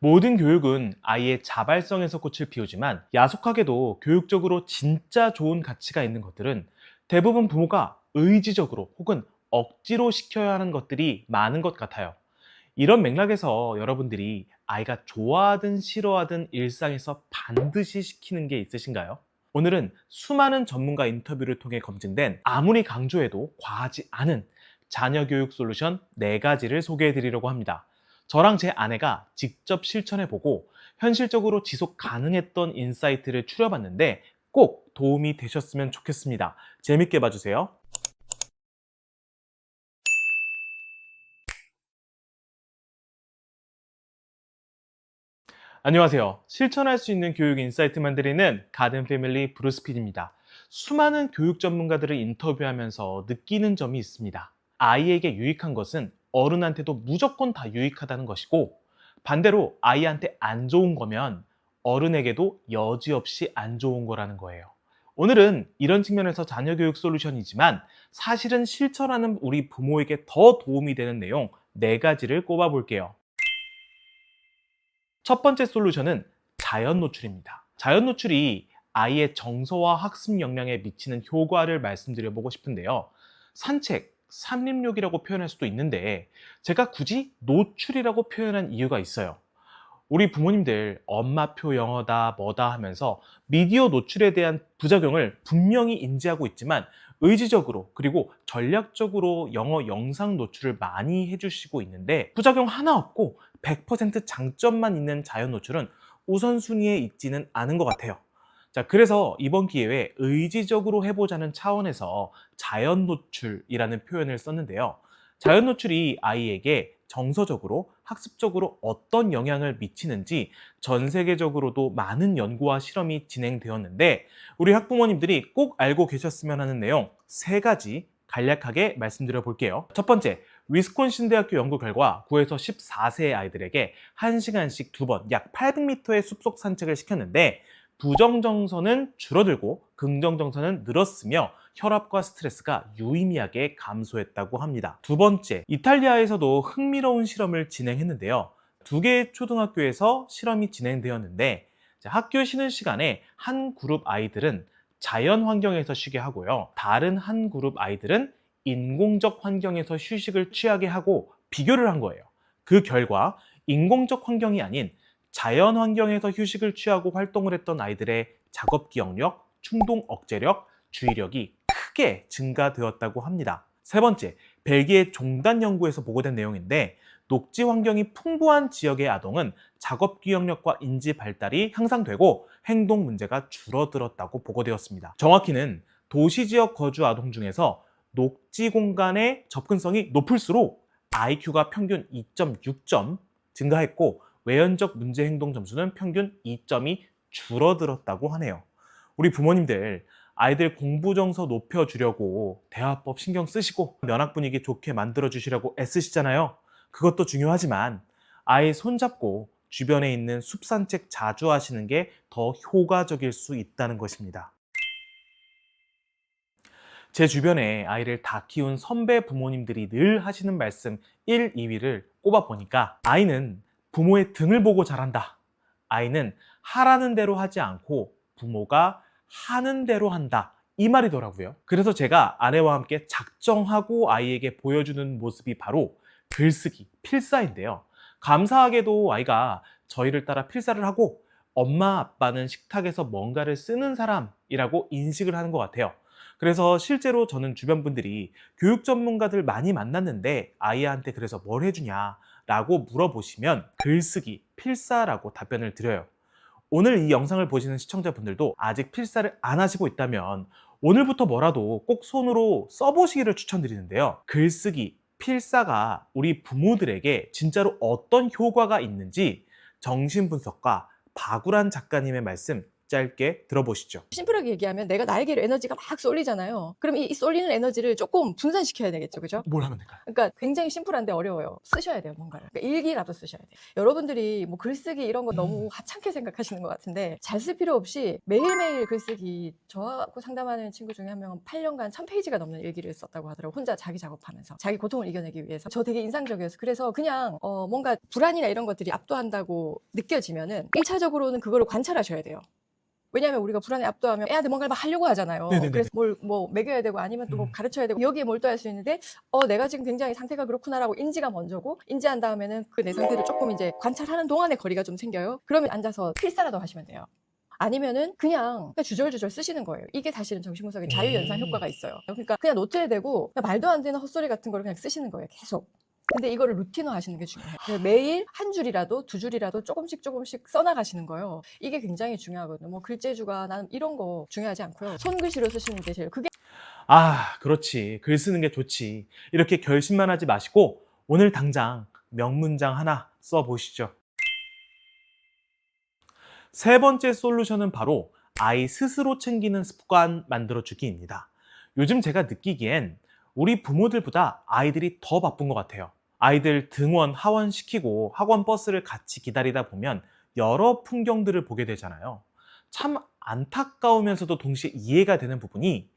모든 교육은 아이의 자발성에서 꽃을 피우지만 야속하게도 교육적으로 진짜 좋은 가치가 있는 것들은 대부분 부모가 의지적으로 혹은 억지로 시켜야 하는 것들이 많은 것 같아요. 이런 맥락에서 여러분들이 아이가 좋아하든 싫어하든 일상에서 반드시 시키는 게 있으신가요? 오늘은 수많은 전문가 인터뷰를 통해 검증된 아무리 강조해도 과하지 않은 자녀 교육 솔루션 4가지를 소개해 드리려고 합니다. 저랑 제 아내가 직접 실천해보고 현실적으로 지속 가능했던 인사이트를 추려봤는데 꼭 도움이 되셨으면 좋겠습니다. 재밌게 봐주세요. 안녕하세요. 실천할 수 있는 교육 인사이트만 드리는 가든 패밀리 브루스필입니다. 수많은 교육 전문가들을 인터뷰하면서 느끼는 점이 있습니다. 아이에게 유익한 것은 어른한테도 무조건 다 유익하다는 것이고, 반대로 아이한테 안 좋은 거면 어른에게도 여지없이 안 좋은 거라는 거예요. 오늘은 이런 측면에서 자녀 교육 솔루션이지만 사실은 실천하는 우리 부모에게 더 도움이 되는 내용 4가지를 꼽아 볼게요. 첫 번째 솔루션은 자연 노출입니다. 자연 노출이 아이의 정서와 학습 역량에 미치는 효과를 말씀드려보고 싶은데요. 산책, 산림욕이라고 표현할 수도 있는데 제가 굳이 노출이라고 표현한 이유가 있어요. 우리 부모님들 엄마표 영어다 뭐다 하면서 미디어 노출에 대한 부작용을 분명히 인지하고 있지만 의지적으로 그리고 전략적으로 영어 영상 노출을 많이 해주시고 있는데 부작용 하나 없고 100% 장점만 있는 자연 노출은 우선순위에 있지는 않은 것 같아요. 자, 그래서 이번 기회에 의지적으로 해보자는 차원에서 자연 노출이라는 표현을 썼는데요. 자연 노출이 아이에게 정서적으로, 학습적으로 어떤 영향을 미치는지 전 세계적으로도 많은 연구와 실험이 진행되었는데 우리 학부모님들이 꼭 알고 계셨으면 하는 내용 3가지 간략하게 말씀드려 볼게요. 첫 번째, 위스콘신 대학교 연구 결과 9에서 14세 아이들에게 1시간씩 2번 약 800m의 숲속 산책을 시켰는데 부정정서는 줄어들고 긍정정서는 늘었으며 혈압과 스트레스가 유의미하게 감소했다고 합니다. 두 번째, 이탈리아에서도 흥미로운 실험을 진행했는데요. 2개의 초등학교에서 실험이 진행되었는데 학교 쉬는 시간에 한 그룹 아이들은 자연 환경에서 쉬게 하고요. 다른 한 그룹 아이들은 인공적 환경에서 휴식을 취하게 하고 비교를 한 거예요. 그 결과 인공적 환경이 아닌 자연 환경에서 휴식을 취하고 활동을 했던 아이들의 작업 기억력, 충동 억제력, 주의력이 크게 증가되었다고 합니다. 세 번째, 벨기에 종단 연구에서 보고된 내용인데 녹지 환경이 풍부한 지역의 아동은 작업 기억력과 인지 발달이 향상되고 행동 문제가 줄어들었다고 보고되었습니다. 정확히는 도시 지역 거주 아동 중에서 녹지 공간의 접근성이 높을수록 IQ가 평균 2.6점 증가했고 외연적 문제 행동 점수는 평균 2점이 줄어들었다고 하네요. 우리 부모님들 아이들 공부 정서 높여주려고 대화법 신경 쓰시고 면학 분위기 좋게 만들어 주시려고 애쓰시잖아요. 그것도 중요하지만 아이 손잡고 주변에 있는 숲 산책 자주 하시는 게 더 효과적일 수 있다는 것입니다. 제 주변에 아이를 다 키운 선배 부모님들이 늘 하시는 말씀 1, 2위를 꼽아보니까 아이는 부모의 등을 보고 자란다. 아이는 하라는 대로 하지 않고 부모가 하는 대로 한다. 이 말이더라고요. 그래서 제가 아내와 함께 작정하고 아이에게 보여주는 모습이 바로 글쓰기, 필사인데요. 감사하게도 아이가 저희를 따라 필사를 하고 엄마, 아빠는 식탁에서 뭔가를 쓰는 사람이라고 인식을 하는 것 같아요. 그래서 실제로 저는 주변 분들이 교육 전문가들 많이 만났는데 아이한테 그래서 뭘 해주냐 라고 물어보시면 글쓰기, 필사라고 답변을 드려요. 오늘 이 영상을 보시는 시청자분들도 아직 필사를 안 하시고 있다면 오늘부터 뭐라도 꼭 손으로 써보시기를 추천드리는데요. 글쓰기, 필사가 우리 부모들에게 진짜로 어떤 효과가 있는지 정신분석가 박우란 작가님의 말씀 짧게 들어보시죠. 심플하게 얘기하면 내가 나에게 에너지가 막 쏠리잖아요. 그럼 이 쏠리는 에너지를 조금 분산시켜야 되겠죠. 그죠? 뭘 하면 될까요? 그러니까 굉장히 심플한데 어려워요. 쓰셔야 돼요, 뭔가를. 그러니까 일기라도 쓰셔야 돼요. 여러분들이 뭐 글쓰기 이런 거 너무 하찮게 생각하시는 것 같은데 잘 쓸 필요 없이 매일매일 글쓰기, 저하고 상담하는 친구 중에 한 명은 8년간 1000페이지가 넘는 일기를 썼다고 하더라고요. 혼자 자기 작업하면서. 자기 고통을 이겨내기 위해서. 저 되게 인상적이었어요. 그래서 그냥 뭔가 불안이나 이런 것들이 압도한다고 느껴지면은 1차적으로는 그거를 관찰하셔야 돼요. 왜냐하면 우리가 불안에 압도하면 애한테 뭔가를 막 하려고 하잖아요. 네네네. 그래서 뭘 뭐 먹여야 되고 아니면 또 뭐 가르쳐야 되고 여기에 몰두할 수 있는데 내가 지금 굉장히 상태가 그렇구나라고 인지가 먼저고 인지한 다음에는 그 내 상태를 조금 이제 관찰하는 동안에 거리가 좀 생겨요. 그러면 앉아서 필사라도 하시면 돼요. 아니면은 그냥 주절주절 쓰시는 거예요. 이게 사실은 정신분석의 자유연산 효과가 있어요. 그러니까 그냥 노트에 대고 그냥 말도 안 되는 헛소리 같은 거를 그냥 쓰시는 거예요. 계속. 근데 이거를 루틴화 하시는 게 중요해요. 매일 한 줄이라도 두 줄이라도 조금씩 써나가시는 거예요. 이게 굉장히 중요하거든요. 뭐 글재주가 나는 이런 거 중요하지 않고요. 손글씨로 쓰시는 게 제일 그게 그렇지. 글 쓰는 게 좋지. 이렇게 결심만 하지 마시고 오늘 당장 명문장 하나 써보시죠. 세 번째 솔루션은 바로 아이 스스로 챙기는 습관 만들어주기입니다. 요즘 제가 느끼기엔 우리 부모들보다 아이들이 더 바쁜 것 같아요. 아이들 등원, 하원 시키고 학원 버스를 같이 기다리다 보면 여러 풍경들을 보게 되잖아요. 참 안타까우면서도 동시에 이해가 되는 부분이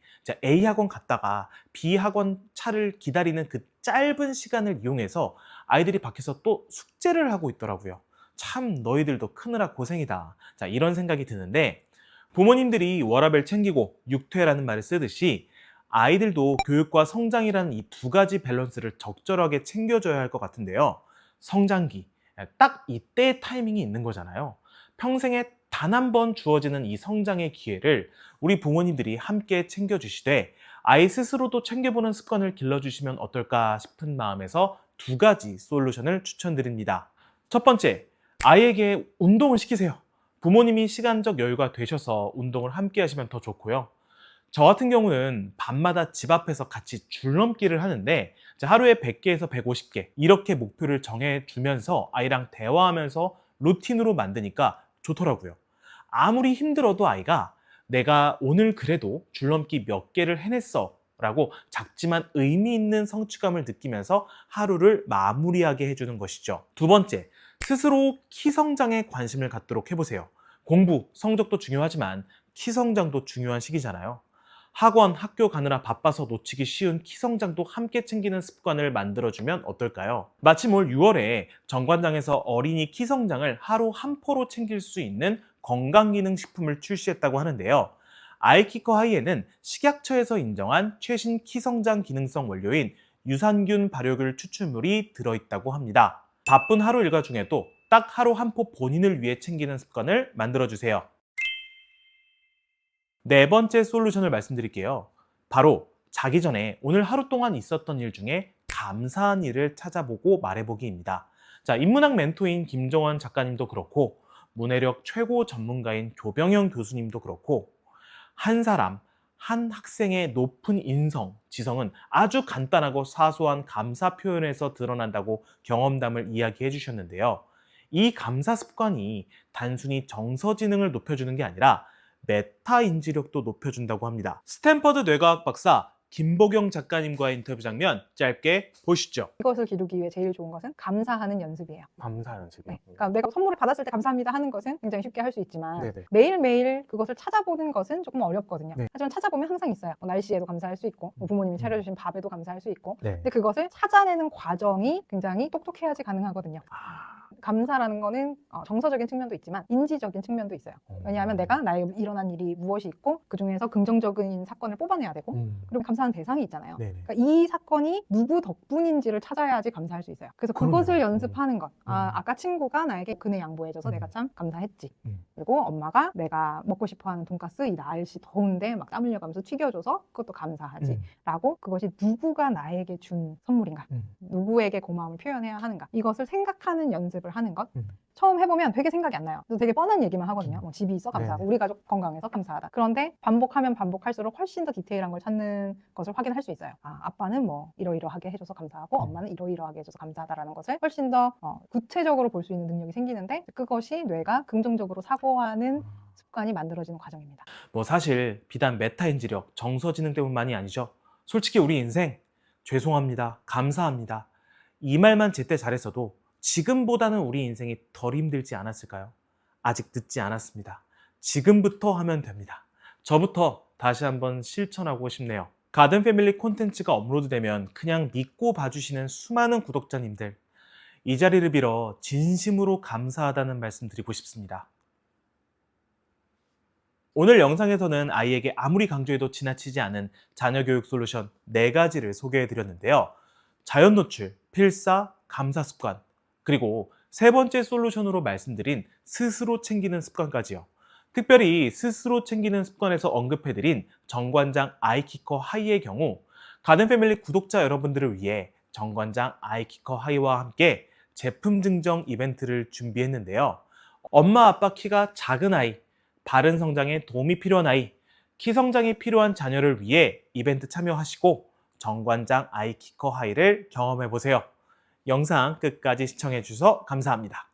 A 학원 갔다가 B 학원 차를 기다리는 그 짧은 시간을 이용해서 아이들이 밖에서 또 숙제를 하고 있더라고요. 참 너희들도 크느라 고생이다. 이런 생각이 드는데 부모님들이 워라밸 챙기고 육퇴라는 말을 쓰듯이 아이들도 교육과 성장이라는 이 두 가지 밸런스를 적절하게 챙겨줘야 할 것 같은데요. 성장기, 딱 이때의 타이밍이 있는 거잖아요. 평생에 단 한 번 주어지는 이 성장의 기회를 우리 부모님들이 함께 챙겨주시되 아이 스스로도 챙겨보는 습관을 길러주시면 어떨까 싶은 마음에서 두 가지 솔루션을 추천드립니다. 첫 번째, 아이에게 운동을 시키세요. 부모님이 시간적 여유가 되셔서 운동을 함께 하시면 더 좋고요. 저 같은 경우는 밤마다 집 앞에서 같이 줄넘기를 하는데 하루에 100개에서 150개 이렇게 목표를 정해주면서 아이랑 대화하면서 루틴으로 만드니까 좋더라고요. 아무리 힘들어도 아이가 내가 오늘 그래도 줄넘기 몇 개를 해냈어 라고 작지만 의미 있는 성취감을 느끼면서 하루를 마무리하게 해주는 것이죠. 두 번째, 스스로 키 성장에 관심을 갖도록 해보세요. 공부, 성적도 중요하지만 키 성장도 중요한 시기잖아요. 학원, 학교 가느라 바빠서 놓치기 쉬운 키 성장도 함께 챙기는 습관을 만들어주면 어떨까요? 마침 올 6월에 정관장에서 어린이 키 성장을 하루 한 포로 챙길 수 있는 건강기능식품을 출시했다고 하는데요. 아이키커 하이에는 식약처에서 인정한 최신 키 성장 기능성 원료인 유산균 발효귤 추출물이 들어있다고 합니다. 바쁜 하루 일과 중에도 딱 하루 한 포 본인을 위해 챙기는 습관을 만들어주세요. 네 번째 솔루션을 말씀드릴게요. 바로 자기 전에 오늘 하루 동안 있었던 일 중에 감사한 일을 찾아보고 말해보기입니다. 인문학 멘토인 김정원 작가님도 그렇고 문해력 최고 전문가인 조병영 교수님도 그렇고 한 사람, 한 학생의 높은 인성, 지성은 아주 간단하고 사소한 감사 표현에서 드러난다고 경험담을 이야기해 주셨는데요. 이 감사 습관이 단순히 정서지능을 높여주는 게 아니라 메타 인지력도 높여준다고 합니다. 스탠퍼드 뇌과학 박사 김보경 작가님과의 인터뷰 장면 짧게 보시죠. 이것을 기르기 위해 제일 좋은 것은 감사하는 연습이에요. 감사 연습이요? 네. 그러니까 내가 선물을 받았을 때 감사합니다 하는 것은 굉장히 쉽게 할 수 있지만 네네. 매일매일 그것을 찾아보는 것은 조금 어렵거든요. 네. 하지만 찾아보면 항상 있어요. 날씨에도 감사할 수 있고 부모님이 차려주신 밥에도 감사할 수 있고 네. 근데 그것을 찾아내는 과정이 굉장히 똑똑해야지 가능하거든요. 감사라는 거는 정서적인 측면도 있지만 인지적인 측면도 있어요. 왜냐하면 내가 나에게 일어난 일이 무엇이 있고 그중에서 긍정적인 사건을 뽑아내야 되고 그리고 감사하는 대상이 있잖아요. 그러니까 이 사건이 누구 덕분인지를 찾아야지 감사할 수 있어요. 그래서 그것을 연습하는 것. 아까 친구가 나에게 그네 양보해줘서 내가 참 감사했지. 그리고 엄마가 내가 먹고 싶어하는 돈가스 이 날씨 더운데 막 땀 흘려가면서 튀겨줘서 그것도 감사하지. 라고 그것이 누구가 나에게 준 선물인가. 누구에게 고마움을 표현해야 하는가. 이것을 생각하는 연습을 하는 것. 처음 해보면 되게 생각이 안 나요. 그래서 되게 뻔한 얘기만 하거든요. 뭐 집이 있어 감사하고 우리 가족 건강해서 감사하다. 그런데 반복하면 반복할수록 훨씬 더 디테일한 걸 찾는 것을 확인할 수 있어요. 아빠는 뭐 이러이러하게 해줘서 감사하고 엄마는 이러이러하게 해줘서 감사하다라는 것을 훨씬 더 구체적으로 볼 수 있는 능력이 생기는데 그것이 뇌가 긍정적으로 사고하는 습관이 만들어지는 과정입니다. 뭐 사실 비단 메타인지력, 정서지능 때문만이 아니죠. 솔직히 우리 인생 죄송합니다, 감사합니다, 이 말만 제때 잘했어도 지금보다는 우리 인생이 덜 힘들지 않았을까요? 아직 늦지 않았습니다. 지금부터 하면 됩니다. 저부터 다시 한번 실천하고 싶네요. 가든 패밀리 콘텐츠가 업로드되면 그냥 믿고 봐주시는 수많은 구독자님들, 이 자리를 빌어 진심으로 감사하다는 말씀 드리고 싶습니다. 오늘 영상에서는 아이에게 아무리 강조해도 지나치지 않은 자녀교육 솔루션 4가지를 소개해드렸는데요. 자연 노출, 필사, 감사 습관, 그리고 3번째 솔루션으로 말씀드린 스스로 챙기는 습관까지요. 특별히 스스로 챙기는 습관에서 언급해드린 정관장 아이키커 하이의 경우 가든 패밀리 구독자 여러분들을 위해 정관장 아이키커 하이와 함께 제품 증정 이벤트를 준비했는데요. 엄마 아빠 키가 작은 아이, 바른 성장에 도움이 필요한 아이, 키 성장이 필요한 자녀를 위해 이벤트 참여하시고 정관장 아이키커 하이를 경험해보세요. 영상 끝까지 시청해주셔서 감사합니다.